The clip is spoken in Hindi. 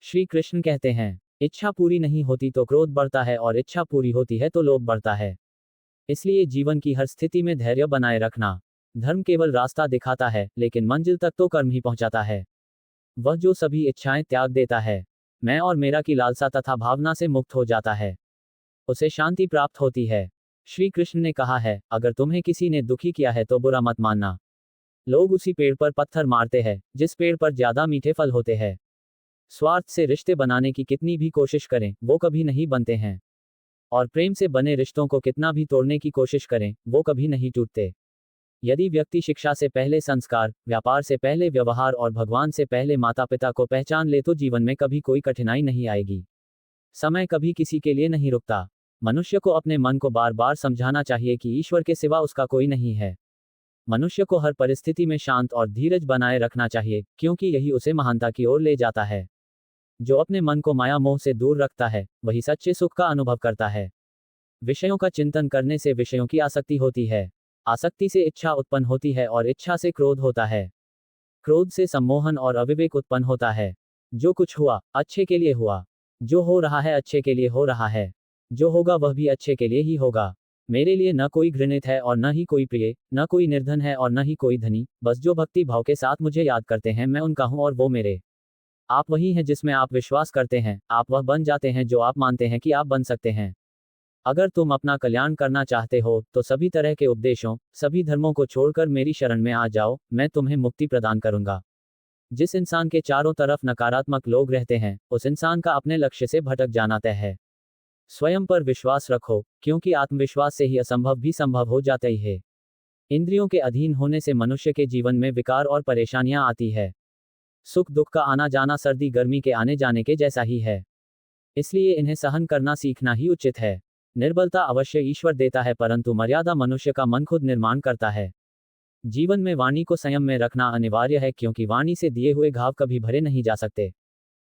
श्री कृष्ण कहते हैं, इच्छा पूरी नहीं होती तो क्रोध बढ़ता है और इच्छा पूरी होती है तो लोभ बढ़ता है। इसलिए जीवन की हर स्थिति में धैर्य बनाए रखना। धर्म केवल रास्ता दिखाता है, लेकिन मंजिल तक तो कर्म ही पहुंचाता है। वह जो सभी इच्छाएं त्याग देता है, मैं और मेरा की लालसा तथा भावना से मुक्त हो जाता है, उसे शांति प्राप्त होती है। श्री कृष्ण ने कहा है, अगर तुम्हें किसी ने दुखी किया है तो बुरा मत मानना। लोग उसी पेड़ पर पत्थर मारते हैं जिस पेड़ पर ज्यादा मीठे फल होते हैं। स्वार्थ से रिश्ते बनाने की कितनी भी कोशिश करें, वो कभी नहीं बनते हैं। और प्रेम से बने रिश्तों को कितना भी तोड़ने की कोशिश करें, वो कभी नहीं टूटते। यदि व्यक्ति शिक्षा से पहले संस्कार, व्यापार से पहले व्यवहार और भगवान से पहले माता पिता को पहचान ले तो जीवन में कभी कोई कठिनाई नहीं आएगी। समय कभी किसी के लिए नहीं रुकता। मनुष्य को अपने मन को बार बार समझाना चाहिए कि ईश्वर के सिवा उसका कोई नहीं है। मनुष्य को हर परिस्थिति में शांत और धीरज बनाए रखना चाहिए, क्योंकि यही उसे महानता की ओर ले जाता है। जो अपने मन को माया मोह से दूर रखता है, वही सच्चे सुख का अनुभव करता है। विषयों का चिंतन करने से विषयों की आसक्ति होती है। आसक्ति से इच्छा उत्पन्न होती है और इच्छा से क्रोध होता है। क्रोध से सम्मोहन और अविवेक उत्पन्न होता है। जो कुछ हुआ, अच्छे के लिए हुआ। जो हो रहा है, अच्छे के लिए हो रहा है। जो होगा वह भी अच्छे के लिए ही होगा। मेरे लिए न कोई घृणित है और न ही कोई प्रिय, न कोई निर्धन है और न ही कोई धनी, बस जो भक्ति भाव के साथ मुझे याद करते हैं मैं उनका हूं और वो मेरे। आप वही हैं जिसमें आप विश्वास करते हैं, आप वह बन जाते हैं जो आप मानते हैं कि आप बन सकते हैं। अगर तुम अपना कल्याण करना चाहते हो तो सभी तरह के उपदेशों, सभी धर्मों को छोड़कर मेरी शरण में आ जाओ, मैं तुम्हें मुक्ति प्रदान करूंगा। जिस इंसान के चारों तरफ नकारात्मक लोग रहते हैं, उस इंसान का अपने लक्ष्य से भटक जाना तय है। स्वयं पर विश्वास रखो, क्योंकि आत्मविश्वास से ही असंभव भी संभव हो जाता ही है। इंद्रियों के अधीन होने से मनुष्य के जीवन में विकार और परेशानियां आती है। सुख दुख का आना जाना सर्दी गर्मी के आने जाने के जैसा ही है। इसलिए इन्हें सहन करना सीखना ही उचित है। निर्बलता अवश्य ईश्वर देता है, परंतु मर्यादा मनुष्य का मन खुद निर्माण करता है। जीवन में वाणी को संयम में रखना अनिवार्य है, क्योंकि वाणी से दिए हुए घाव कभी भरे नहीं जा सकते।